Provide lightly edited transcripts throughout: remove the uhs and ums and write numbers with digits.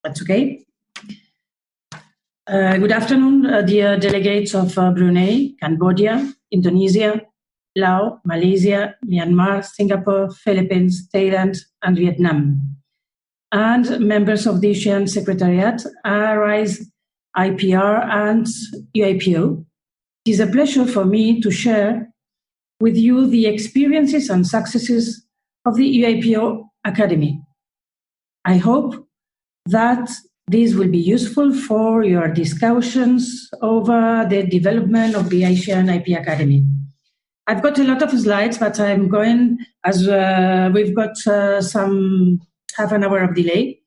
That's okay. Good afternoon, dear delegates of Brunei, Cambodia, Indonesia, Laos, Malaysia, Myanmar, Singapore, Philippines, Thailand, and Vietnam, and members of the ASEAN Secretariat, ARISE+IPR, and EUIPO. It is a pleasure for me to share with you the experiences and successes of the EUIPO Academy. I hope that this will be useful for your discussions over the development of the ASEAN IP Academy. I've got a lot of slides, but I'm going, as we've got some half an hour of delay,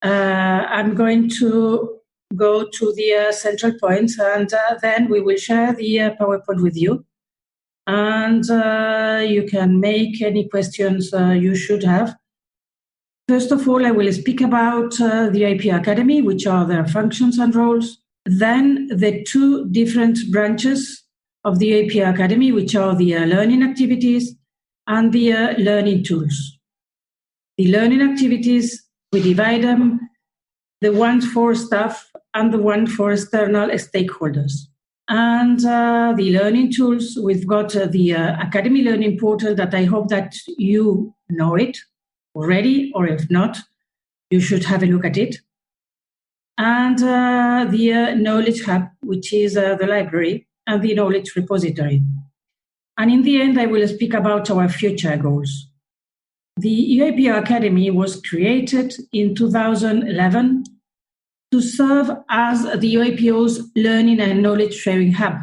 I'm going to go to the central points, and then we will share the PowerPoint with you. And you can make any questions you should have. First of all, I will speak about the IP Academy, which are their functions and roles. Then the two different branches of the IP Academy, which are the learning activities and the learning tools. The learning activities, we divide them, the ones for staff and the one for external stakeholders. And the learning tools, we've got the Academy Learning Portal that I hope that you know it already, or if not, you should have a look at it. And the Knowledge Hub, which is the library and the knowledge repository. And in the end, I will speak about our future goals. The EUIPO Academy was created in 2011 to serve as the EUIPO's learning and knowledge sharing hub.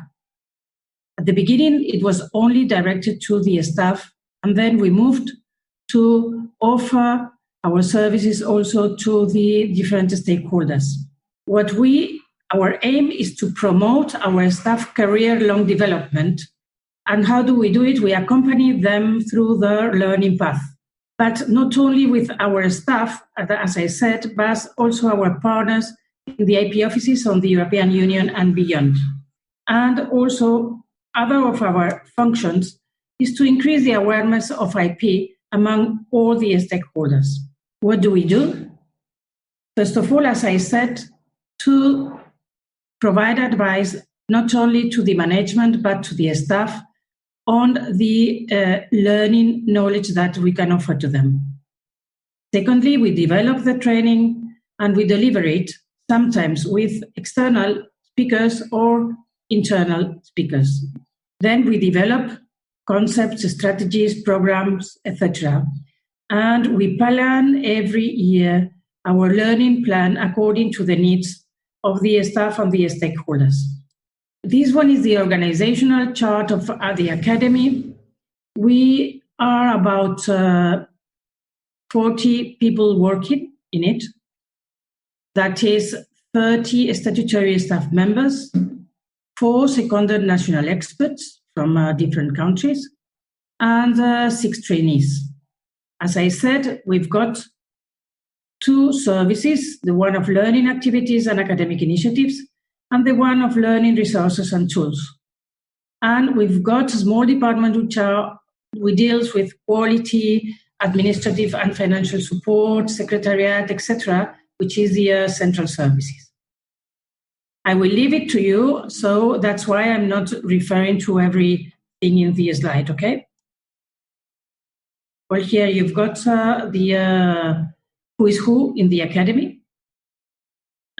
At the beginning, it was only directed to the staff, and then we moved to offer our services also to the different stakeholders. Our aim is to promote our staff career-long development. And how do we do it? We accompany them through their learning path. But not only with our staff, as I said, but also our partners in the IP offices on the European Union and beyond. And also, other of our functions is to increase the awareness of IP among all the stakeholders. What do we do? First of all, as I said, to provide advice not only to the management but to the staff on the learning knowledge that we can offer to them. Secondly, we develop the training and we deliver it sometimes with external speakers or internal speakers. Then we develop concepts, strategies, programs, etc. And we plan every year our learning plan according to the needs of the staff and the stakeholders. This one is the organizational chart of the Academy. We are about 40 people working in it. That is 30 statutory staff members, 4 seconded national experts from different countries, and 6 trainees. As I said, we've got 2 services, the one of learning activities and academic initiatives, and the one of learning resources and tools. And we've got a small department which deals with quality, administrative and financial support, secretariat, etc., which is the central services. I will leave it to you, so that's why I'm not referring to everything in the slide, okay? Well, here you've got the who is who in the Academy.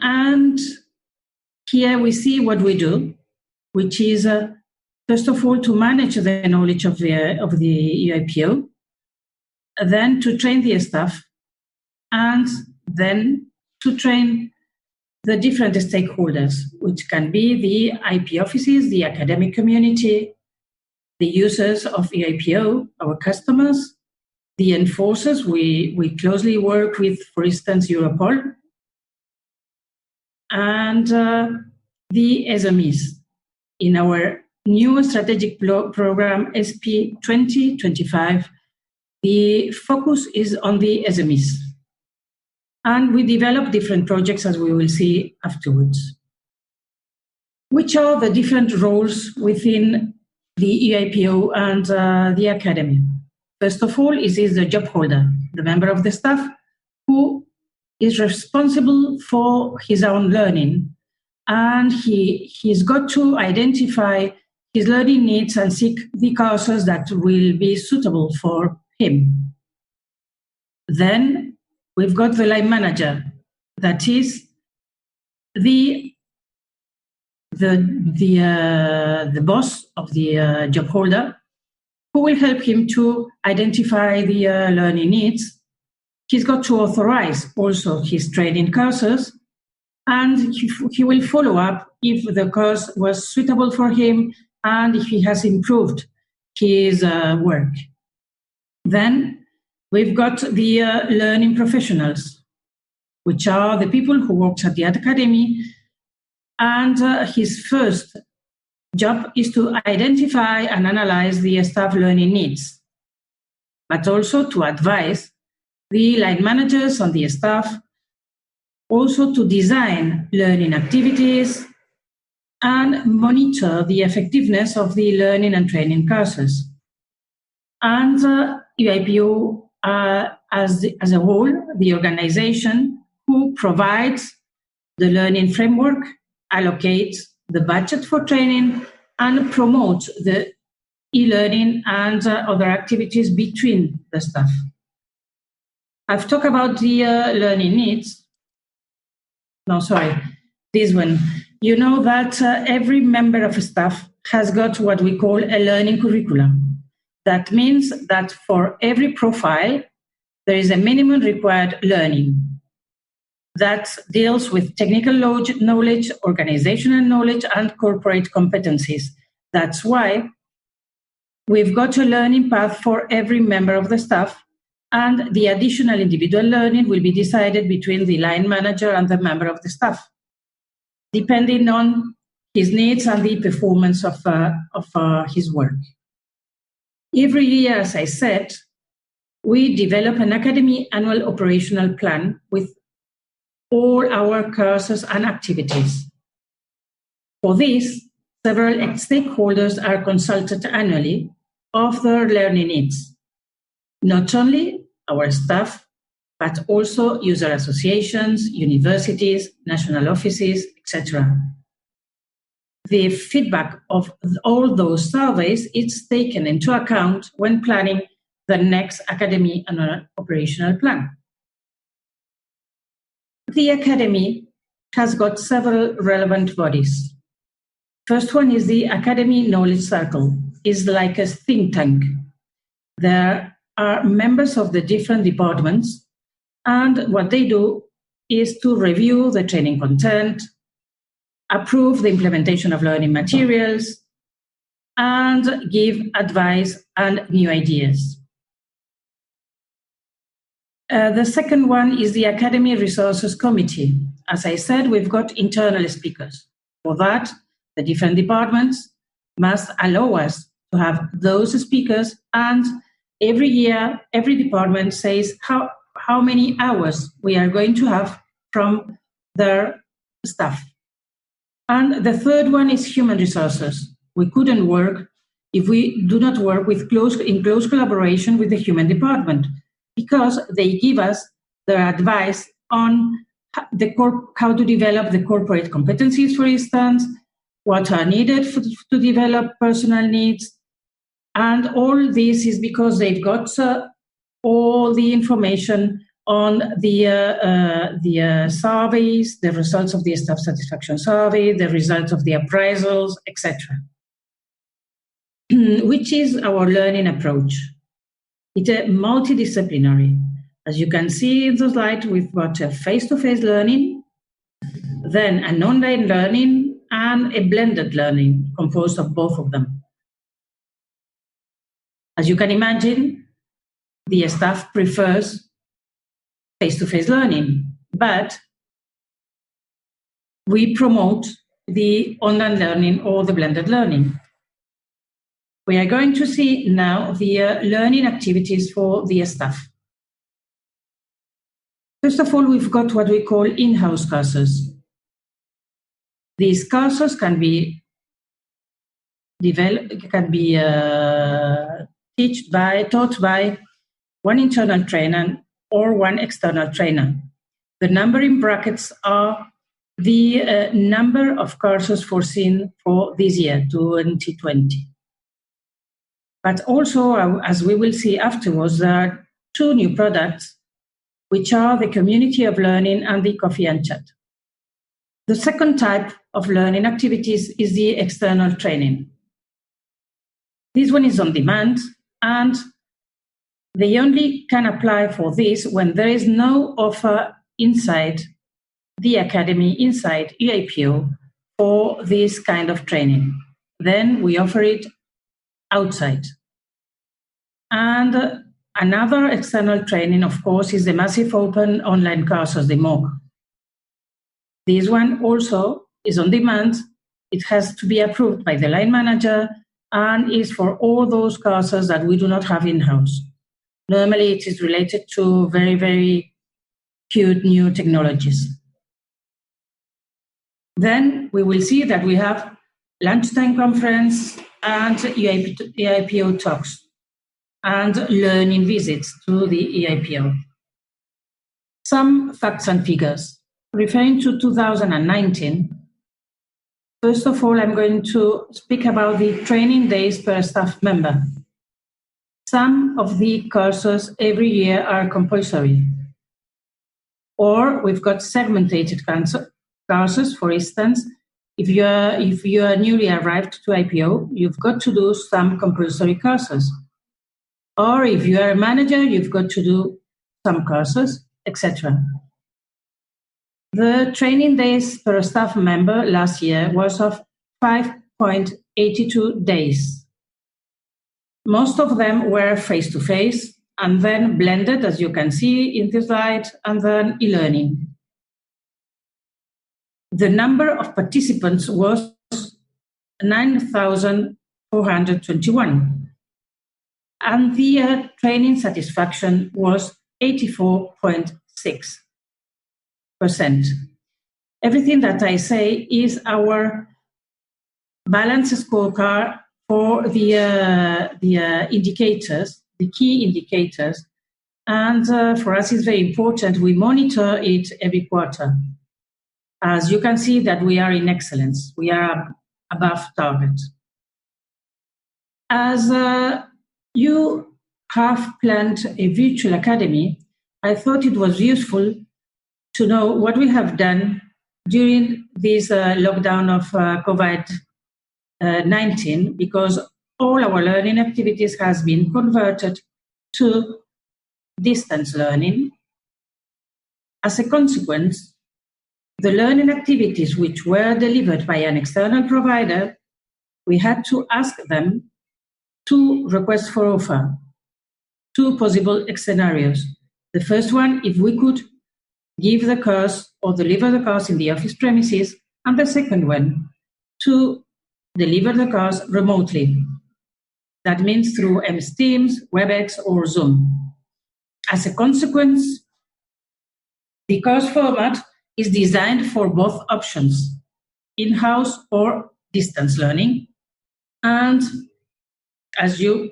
And here we see what we do, which is, first of all, to manage the knowledge of the EUIPO, then to train the staff, and then to train the different stakeholders, which can be the IP offices, the academic community, the users of EUIPO, our customers, the enforcers. We closely work with, for instance, Europol, and the SMEs. In our new strategic program, SP 2025, the focus is on the SMEs. And we develop different projects, as we will see afterwards. Which are the different roles within the EUIPO and the Academy? First of all, it is the job holder, the member of the staff who is responsible for his own learning, and he's got to identify his learning needs and seek the courses that will be suitable for him. Then we've got the line manager, that is the boss of the job holder, who will help him to identify the learning needs. He's got to authorize also his training courses, and he will follow up if the course was suitable for him and if he has improved his work. Then we've got the learning professionals, which are the people who work at the academy, and his first job is to identify and analyze the staff learning needs, but also to advise the line managers on the staff, also to design learning activities and monitor the effectiveness of the learning and training courses. And EUIPO as a whole, the organization who provides the learning framework, allocates the budget for training, and promotes the e-learning and other activities between the staff. I've talked about the learning needs. No, sorry, this one. You know that every member of staff has got what we call a learning curriculum. That means that for every profile, there is a minimum required learning that deals with technical knowledge, organizational knowledge, and corporate competencies. That's why we've got a learning path for every member of the staff, and the additional individual learning will be decided between the line manager and the member of the staff, depending on his needs and the performance of his work. Every year, as I said, we develop an academy annual operational plan with all our courses and activities. For this, several stakeholders are consulted annually of their learning needs, not only our staff, but also user associations, universities, national offices, etc. The feedback of all those surveys is taken into account when planning the next academy annual operational plan. The academy has got several relevant bodies. First one is the Academy Knowledge Circle. It's like a think tank. There are members of the different departments, and what they do is to review the training content, approve the implementation of learning materials, and give advice and new ideas. The second one is the Academy Resources Committee. As I said, we've got internal speakers. For that, the different departments must allow us to have those speakers, and every year, every department says how many hours we are going to have from their staff. And the third one is human resources. We couldn't work if we do not work in close collaboration with the human department, because they give us their advice on how to develop the corporate competencies, for instance, what are needed to develop personal needs. And all this is because they've got all the information on the surveys, the results of the staff satisfaction survey, the results of the appraisals, etc. Which is our learning approach. It's a multidisciplinary. As you can see in the slide, we've got a face-to-face learning, then an online learning, and a blended learning composed of both of them. As you can imagine, the staff prefers face-to-face learning, but we promote the online learning or the blended learning. We are going to see now the learning activities for the staff. First of all, we've got what we call in-house courses. These courses can be taught by one internal trainer or one external trainer. The number in brackets are the number of courses foreseen for this year, 2020. But also, as we will see afterwards, there are two new products, which are the community of learning and the coffee and chat. The second type of learning activities is the external training. This one is on demand, and they only can apply for this when there is no offer inside the academy, inside EUIPO, for this kind of training. Then we offer it outside. And another external training, of course, is the massive open online courses, the MOOC. This one also is on demand. It has to be approved by the line manager and is for all those courses that we do not have in-house. Normally, it is related to very, very cute new technologies. Then we will see that we have lunchtime conference and EUIPO talks and learning visits to the EUIPO. Some facts and figures. Referring to 2019, first of all, I'm going to speak about the training days per staff member. Some of the courses every year are compulsory. Or we've got segmented courses. For instance, if you are newly arrived to IPO, you've got to do some compulsory courses. Or if you are a manager, you've got to do some courses, etc. The training days per staff member last year was of 5.82 days. Most of them were face-to-face and then blended, as you can see in the slide, and then e-learning. The number of participants was 9,421, and the training satisfaction was 84.6%. Everything that I say is our balance scorecard for the indicators, the key indicators, and for us it's very important. We monitor it every quarter. As you can see that we are in excellence, we are above target. As you have planned a virtual academy, I thought it was useful to know what we have done during this lockdown of COVID-19, because all our learning activities has been converted to distance learning. As a consequence, the learning activities which were delivered by an external provider, we had to ask them two requests for offer, two possible scenarios. The first one, if we could give the course or deliver the course in the office premises, and the second one, to deliver the course remotely. That means through MS Teams, WebEx, or Zoom. As a consequence, the course format is designed for both options, in-house or distance learning. And as you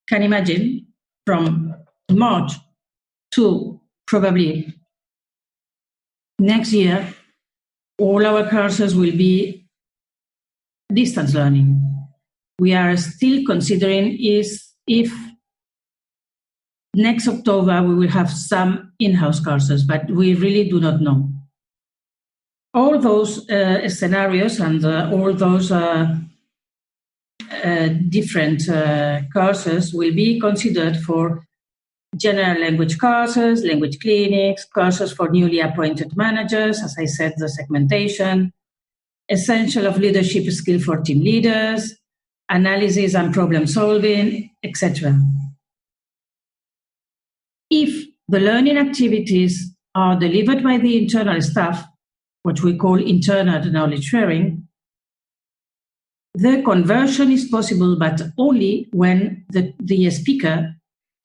can imagine, from March to probably next year, all our courses will be distance learning. We are still considering if next October we will have some in-house courses, but we really do not know. All those scenarios and all those different courses will be considered for general language courses, language clinics, courses for newly appointed managers, as I said, the segmentation, essential of leadership skill for team leaders, analysis and problem solving, etc. If the learning activities are delivered by the internal staff, what we call internal knowledge sharing, the conversion is possible, but only when the speaker,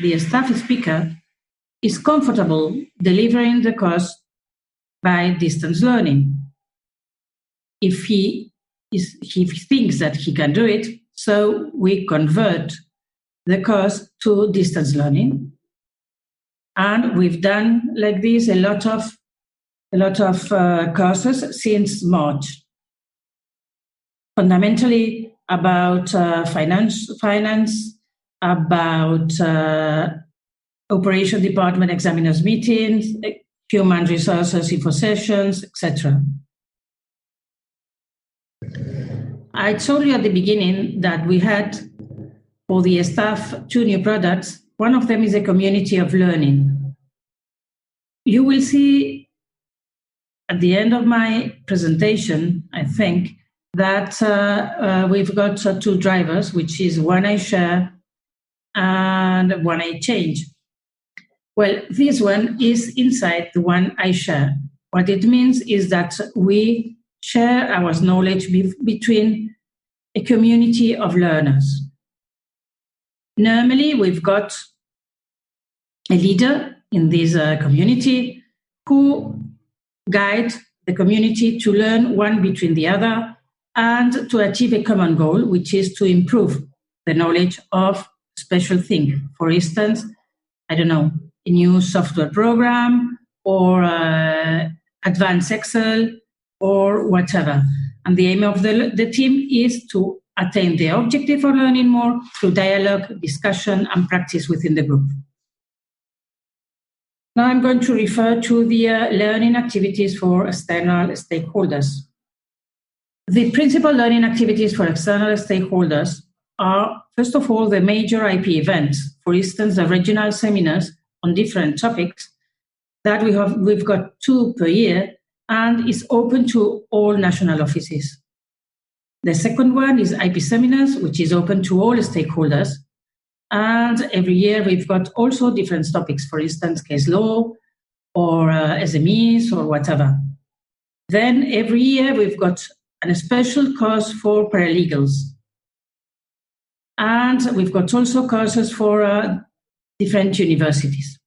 the staff speaker, is comfortable delivering the course by distance learning. If he thinks that he can do it, so we convert the course to distance learning. And we've done like this a lot of a lot of courses since March. Fundamentally about finance, about operation department examiners meetings, human resources info sessions, etc. I told you at the beginning that we had for the staff 2 new products. One of them is a community of learning. You will see at the end of my presentation, I think, that we've got 2 drivers, which is one I share and one I change. Well, this one is inside the one I share. What it means is that we share our knowledge between a community of learners. Normally, we've got a leader in this community who guides the community to learn one between the other and to achieve a common goal, which is to improve the knowledge of special thing. For instance, I don't know, a new software program or advanced Excel or whatever. And the aim of the team is to attain the objective of learning more through dialogue, discussion, and practice within the group. Now I'm going to refer to the learning activities for external stakeholders. The principal learning activities for external stakeholders are, first of all, the major IP events. For instance, the regional seminars on different topics that we've got 2 per year and is open to all national offices. The second one is IP seminars, which is open to all stakeholders. And every year we've got also different topics, for instance, case law or SMEs or whatever. Then every year we've got a special course for paralegals. And we've got also courses for different universities.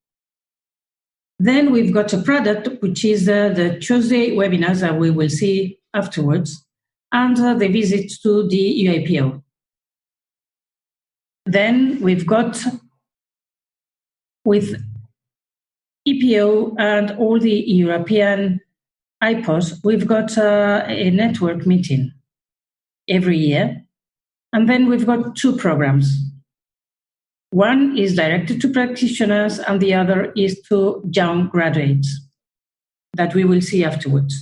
Then we've got a product, which is the Tuesday webinars that we will see afterwards, and the visit to the EUIPO. Then we've got, with EPO and all the European EUIPOs, we've got a network meeting every year. And then we've got 2 programs. One is directed to practitioners and the other is to young graduates that we will see afterwards.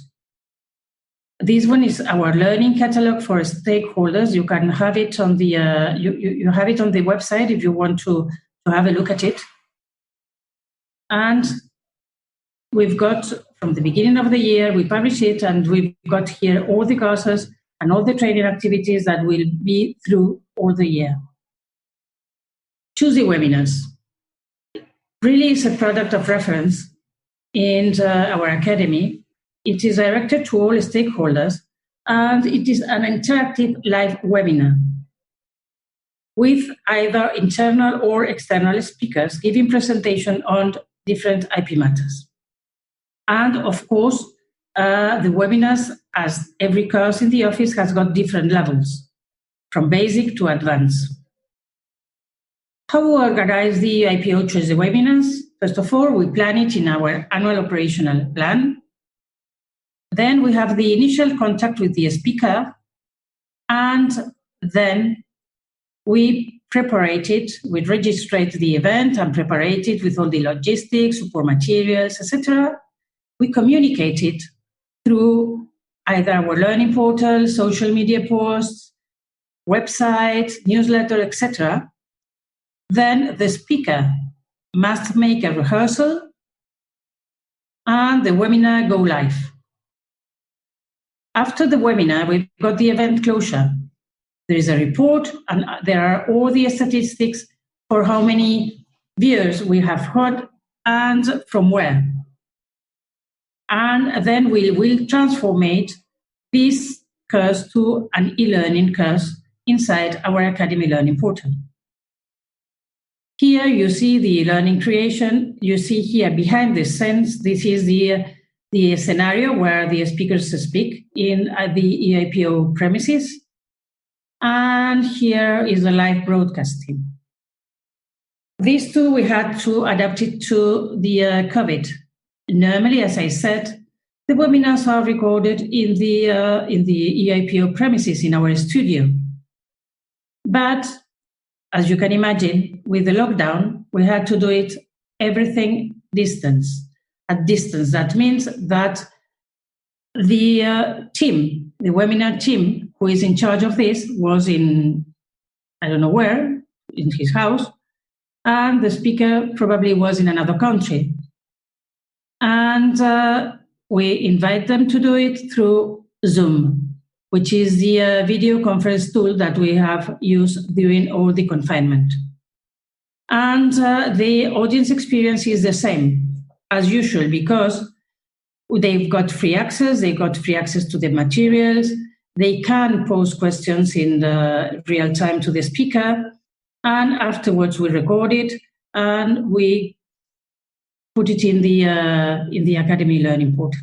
This one is our learning catalog for stakeholders. You can have it on the you have it on the website if you want to have a look at it. And we've got, from the beginning of the year, we publish it, and we've got here all the courses and all the training activities that will be through all the year. Tuesday webinars really is a product of reference in our academy. It is directed to all stakeholders, and it is an interactive live webinar with either internal or external speakers giving presentation on different IP matters. And of course, the webinars, as every course in the office, has got different levels, from basic to advanced. How we organize the EUIPO Tuesday webinars? First of all, we plan it in our annual operational plan. Then we have the initial contact with the speaker, and then we prepare it, we register the event and prepare it with all the logistics, support materials, etc. We communicate it through either our learning portal, social media posts, website, newsletter, etc. Then the speaker must make a rehearsal and the webinar go live. After the webinar, we've got the event closure. There is a report, and there are all the statistics for how many viewers we have had and from where. And then we will transform this course to an e-learning course inside our Academy Learning Portal. Here you see the learning creation. You see here behind the scenes, this is the scenario where the speakers speak in the EUIPO premises. And here is the live broadcasting. These two, we had to adapt it to the COVID. Normally, as I said, The webinars are recorded in the EUIPO premises in our studio. But as you can imagine, with the lockdown, we had to do everything at distance. That means that the webinar team, who is in charge of this, was in, I don't know where, in his house, and the speaker probably was in another country. And we invite them to do it through Zoom, which is the video conference tool that we have used during all the confinement. And the audience experience is the same as usual, because they've got free access to the materials, they can pose questions in the real time to the speaker, and afterwards we record it and we put it in the Academy Learning Portal.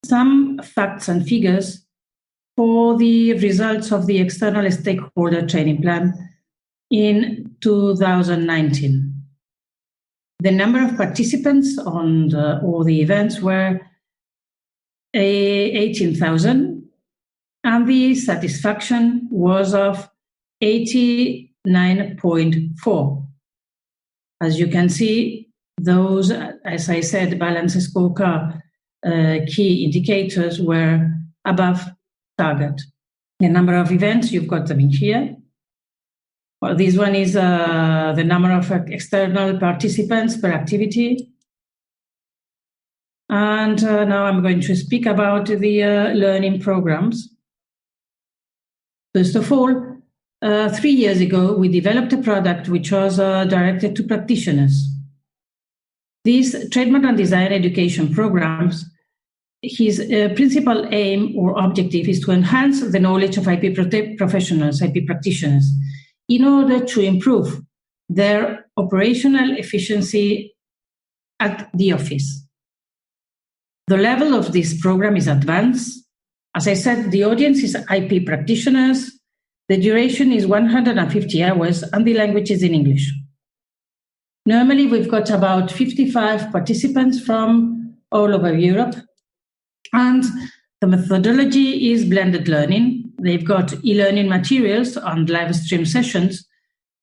Some facts and figures for the results of the external stakeholder training plan in 2019. The number of participants on all the events were 18,000, and the satisfaction was of 89.4. As you can see, those, as I said, balance scorecard key indicators were above target. The number of events, you've got them in here. Well, this one is the number of external participants per activity. And now I'm going to speak about the learning programs. First of all, 3 years ago, we developed a product which was directed to practitioners. These trademark and design education programs, his principal aim or objective is to enhance the knowledge of IP professionals, IP practitioners, in order to improve their operational efficiency at the office. The level of this program is advanced. As I said, the audience is IP practitioners. The duration is 150 hours and the language is in English. Normally, we've got about 55 participants from all over Europe. And the methodology is blended learning. They've got e-learning materials and live stream sessions.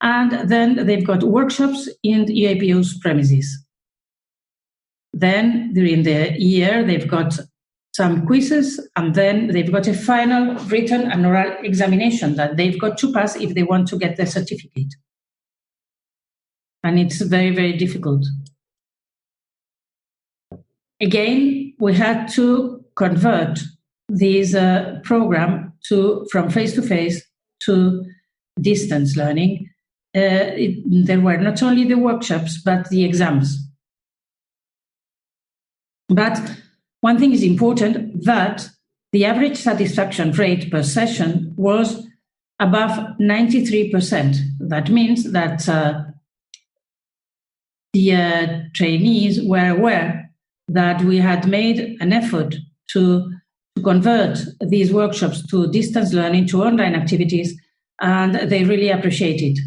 And then they've got workshops in EUIPO's premises. Then during the year, they've got some quizzes, and then they've got a final written and oral examination that they've got to pass if they want to get their certificate. And it's very, very difficult. Again, we had to convert this program from face-to-face to distance learning. There were not only the workshops, but the exams. But one thing is important, that the average satisfaction rate per session was above 93%. That means that the trainees were aware that we had made an effort to convert these workshops to distance learning, to online activities, and they really appreciate it.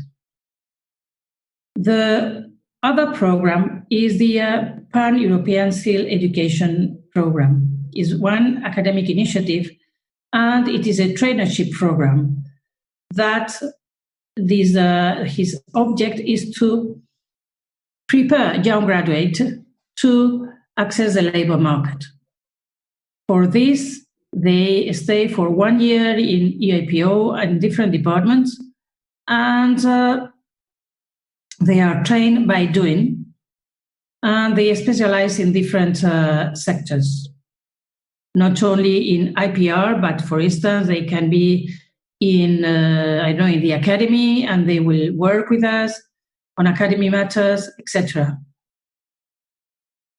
The other program is the Pan-European SEAL Education Program. It's one academic initiative, and it is a traineeship program that his object is to prepare young graduates to access the labor market. For this, they stay for 1 year in EUIPO and different departments, and they are trained by doing, and they specialize in different sectors. Not only in IPR, but for instance, they can be in, in the academy, and they will work with us on academy matters, etc.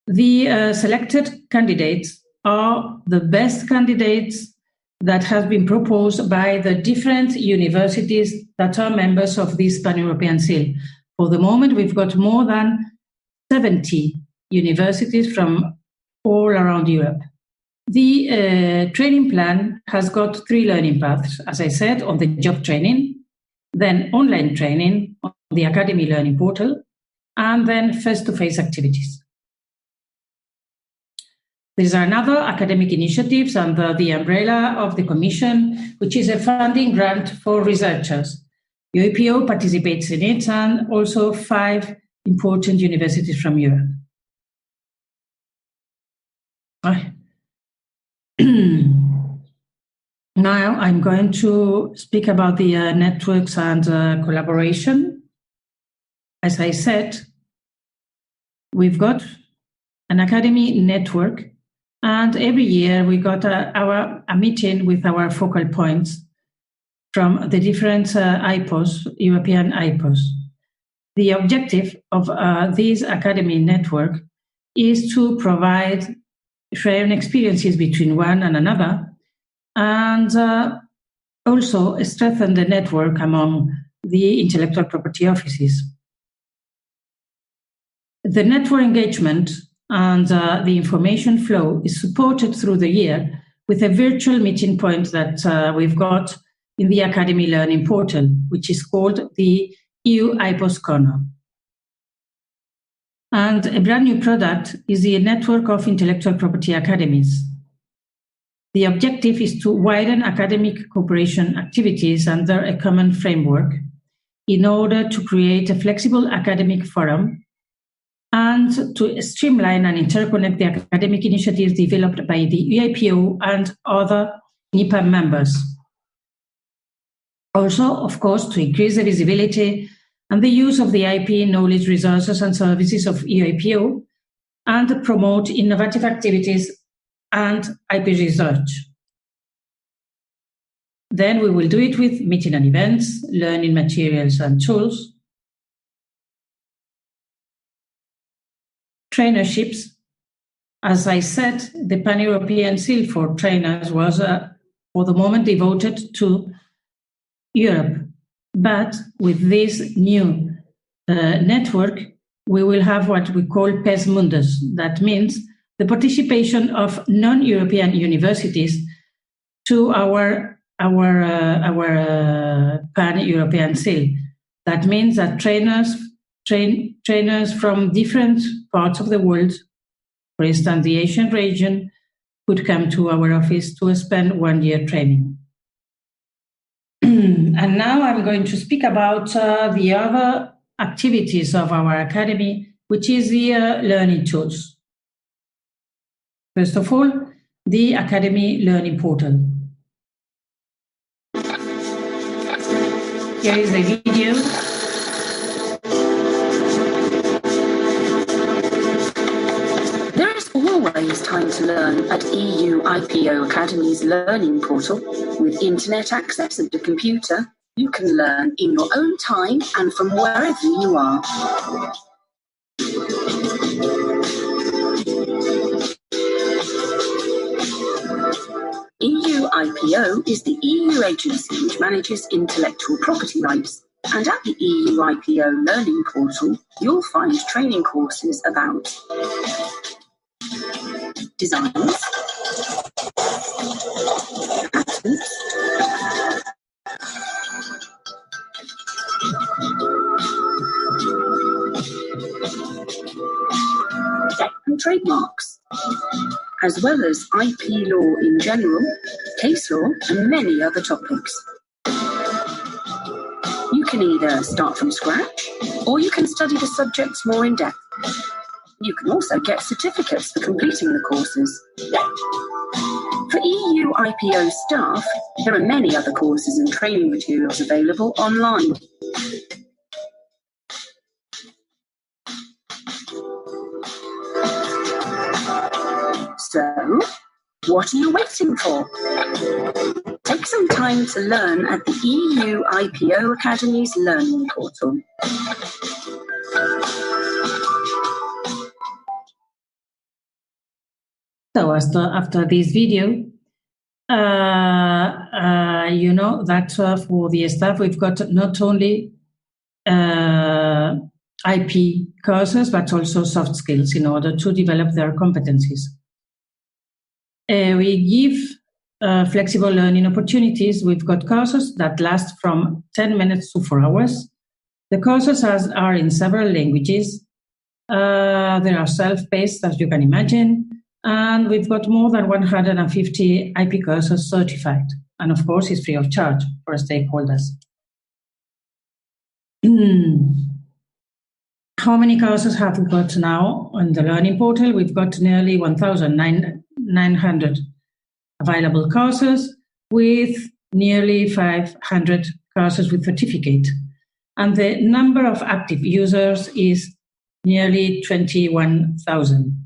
The selected candidates are the best candidates that have been proposed by the different universities that are members of this Pan-European SEAL. For the moment, we've got more than 70 universities from all around Europe. The training plan has got 3 learning paths, as I said, on the job training, then online training on the Academy Learning Portal, and then face-to-face activities. These are another academic initiatives under the umbrella of the Commission, which is a funding grant for researchers. EUIPO participates in it, and also 5 important universities from Europe. Now I'm going to speak about the networks and collaboration. As I said, we've got an academy network, and every year we got a meeting with our focal points from the different EUIPOs, European EUIPOs. The objective of this academy network is to provide sharing experiences between one and another, and also strengthen the network among the intellectual property offices. The network engagement and the information flow is supported through the year with a virtual meeting point that we've got in the Academy Learning Portal, which is called the EUIPO's Corner. And a brand new product is the network of intellectual property academies. The objective is to widen academic cooperation activities under a common framework in order to create a flexible academic forum and to streamline and interconnect the academic initiatives developed by the EUIPO and other NIPA members. Also, of course, to increase the visibility and the use of the IP knowledge resources and services of EUIPO and promote innovative activities and IP research. Then we will do it with meeting and events, learning materials and tools, trainerships. As I said, the Pan-European Seal for Trainers was for the moment devoted to Europe. But with this new network, we will have what we call PES Mundus. That means the participation of non-European universities to our Pan-European Seal. That means that trainers from different parts of the world, for instance, the Asian region, could come to our office to spend 1 year training. And now I'm going to speak about the other activities of our academy, which is the learning tools. First of all, the Academy Learning Portal. Here is a video. There is always time to learn at EUIPO Academy's Learning Portal. With internet access and a computer, you can learn in your own time and from wherever you are. EUIPO is the EU agency which manages intellectual property rights, and at the EUIPO Learning Portal, you'll find training courses about designs, patents, and trademarks, as well as IP law in general, case law, and many other topics. You can either start from scratch, or you can study the subjects more in depth. You can also get certificates for completing the courses. For EUIPO staff, there are many other courses and training materials available online. So, what are you waiting for? Take some time to learn at the EUIPO Academy's Learning Portal. So after this video, you know that for the staff we've got not only IP courses but also soft skills in order to develop their competencies. We give flexible learning opportunities. We've got courses that last from 10 minutes to 4 hours. The courses are in several languages. They are self-paced, as you can imagine. And we've got more than 150 IP courses certified. And of course, it's free of charge for stakeholders. How many courses have we got now on the Learning Portal? We've got nearly 1,900 available courses with nearly 500 courses with certificate. And the number of active users is nearly 21,000.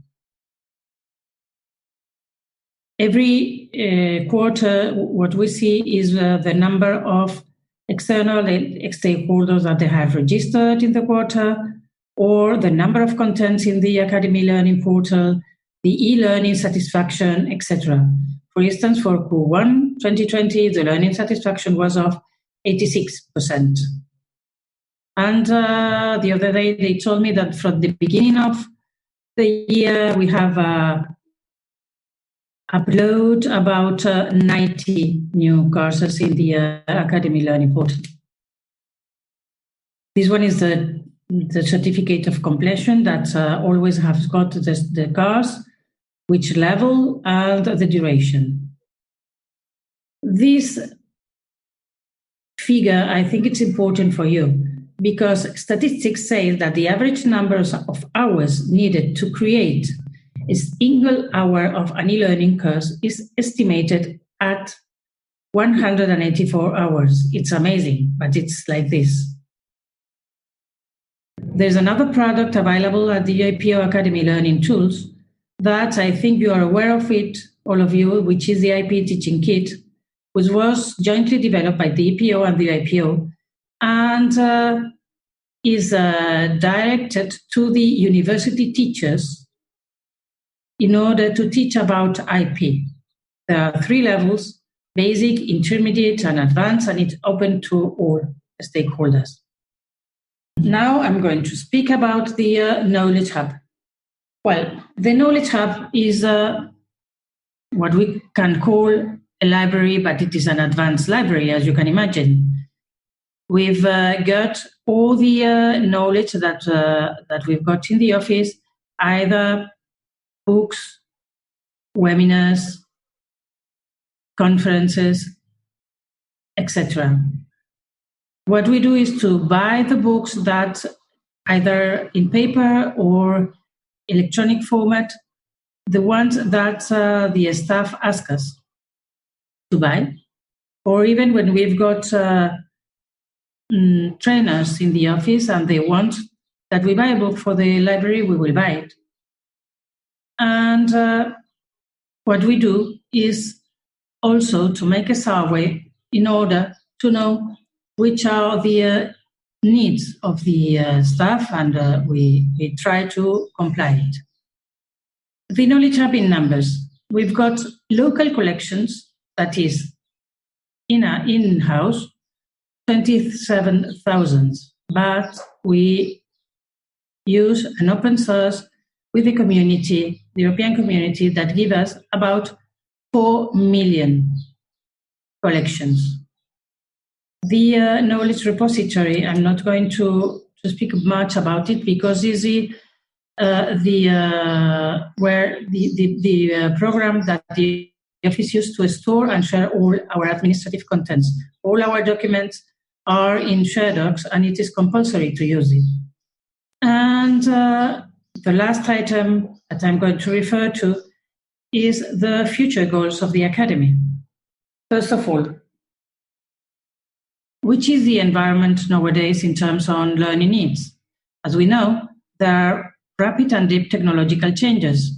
Every quarter, what we see is the number of external stakeholders that they have registered in the quarter, or the number of contents in the Academy Learning Portal, the e-learning satisfaction, etc. For instance, for Q1 2020, the learning satisfaction was of 86%. And the other day, they told me that from the beginning of the year, we have upload about 90 new courses in the Academy Learning Portal. This one is the certificate of completion that always has got the course, which level, and the duration. This figure, I think it's important for you, because statistics say that the average numbers of hours needed to create a single hour of an e-learning course is estimated at 184 hours. It's amazing, but it's like this. There's another product available at the EUIPO Academy Learning Tools that I think you are aware of it, all of you, which is the IP Teaching Kit, which was jointly developed by the EPO and the EUIPO, and is directed to the university teachers in order to teach about IP. There are 3 levels: basic, intermediate, and advanced, and it's open to all stakeholders. Now I'm going to speak about the Knowledge Hub. Well, the Knowledge Hub is what we can call a library, but it is an advanced library, as you can imagine. We've got all the knowledge that we've got in the office, either books, webinars, conferences, etc. What we do is to buy the books that either in paper or electronic format, the ones that the staff ask us to buy, or even when we've got trainers in the office and they want that we buy a book for the library, we will buy it. And what we do is also to make a survey in order to know which are the needs of the staff, and we try to comply it. The Knowledge Hub in numbers. We've got local collections, that is in-house, 27,000, but we use an open source with the community, the European community, that give us about 4 million collections. The knowledge repository, I'm not going to speak much about it because it's the program that the office used to store and share all our administrative contents. All our documents are in Share Docs, and it is compulsory to use it. And the last item that I'm going to refer to is the future goals of the Academy. First of all, which is the environment nowadays in terms of learning needs? As we know, there are rapid and deep technological changes,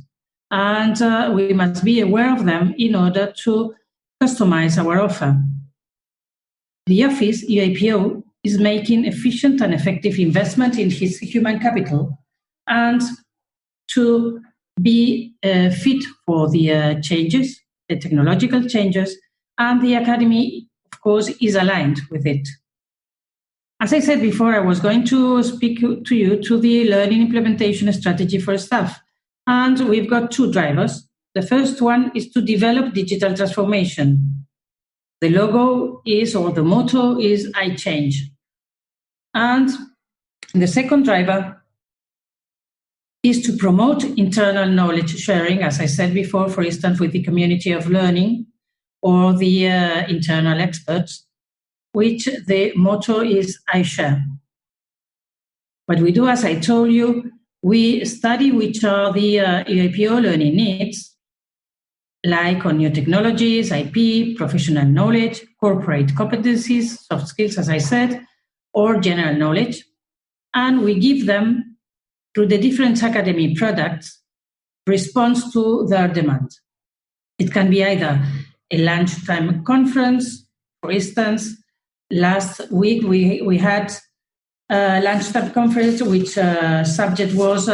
and we must be aware of them in order to customize our offer. The office, EUIPO, is making efficient and effective investment in its human capital and to be fit for the changes, the technological changes, and the Academy, of course, is aligned with it. As I said before, I was going to speak to you to the learning implementation strategy for staff, and we've got 2 drivers. The first one is to develop digital transformation. The logo is, or the motto is, I change. And the second driver is to promote internal knowledge sharing, as I said before, for instance, with the community of learning or the internal experts, which the motto is I share. What we do, as I told you, we study which are the EUIPO learning needs, like on new technologies, IP, professional knowledge, corporate competencies, soft skills, as I said, or general knowledge. And we give them, through the different academy products, response to their demand. It can be either a lunchtime conference, for instance. Last week we had a lunchtime conference which subject was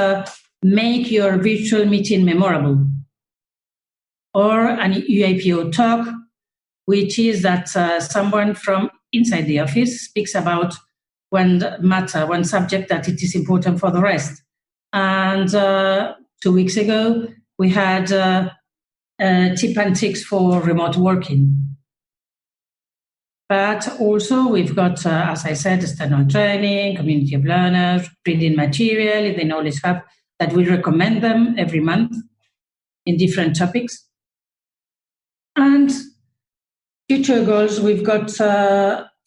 make your virtual meeting memorable, or an EUIPO talk, which is that someone from inside the office speaks about one matter, one subject that it is important for the rest. And 2 weeks ago, we had tip and tricks for remote working. But also we've got, as I said, external training, community of learners, reading material in the Knowledge Hub that we recommend them every month in different topics. And future goals, we've got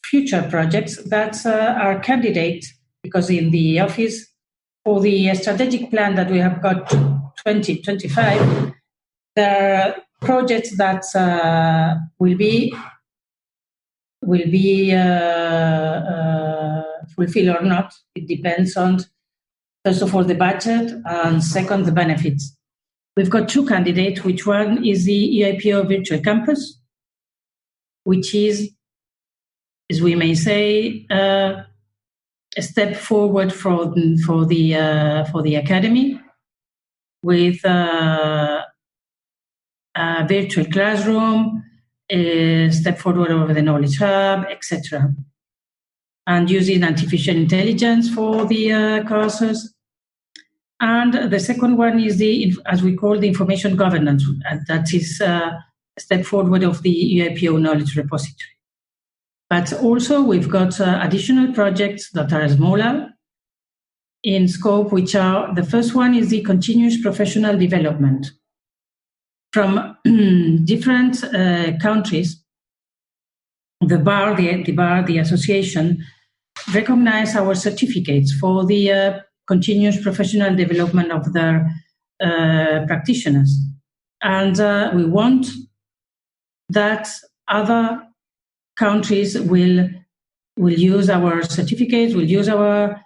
future projects that are candidate, because in the office, for the strategic plan that we have got 2025, there are projects that will be fulfilled or not. It depends on, first of all, the budget, and second, the benefits. We've got two candidates, which one is the EUIPO Virtual Campus, which is, as we may say, a step forward for the academy, with a virtual classroom, a step forward over the Knowledge Hub, etc. And using artificial intelligence for the courses. And the second one is as we call, the information governance, and that is a step forward of the EUIPO knowledge repository. But also we've got additional projects that are smaller in scope, which are, the first one is the continuous professional development. From different countries, the association, recognize our certificates for the continuous professional development of their practitioners. And we want that other countries will use our certificates, will use our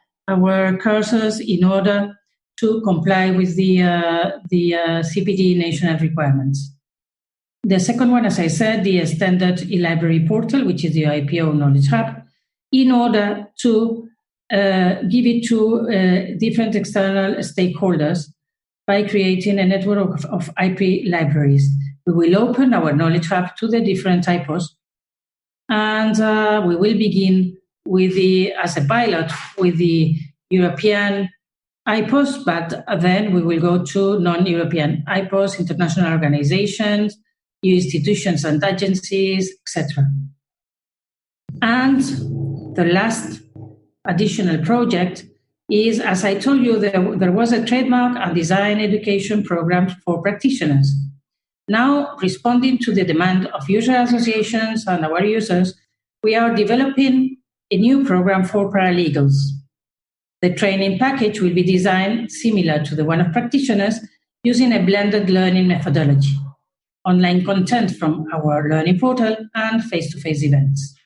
courses in order to comply with the CPD national requirements. The second one, as I said, the standard e-library portal, which is the EUIPO Knowledge Hub, in order to give it to different external stakeholders by creating a network of IP libraries. We will open our Knowledge Hub to the different IPOs, and we will begin with as a pilot with the European IPOs, but then we will go to non-European IPOs, international organizations, EU institutions and agencies, etc. And the last additional project is, as I told you, there was a trademark and design education program for practitioners. Now, responding to the demand of user associations and our users, we are developing a new program for paralegals. The training package will be designed similar to the one of practitioners, using a blended learning methodology, online content from our learning portal, and face-to-face events.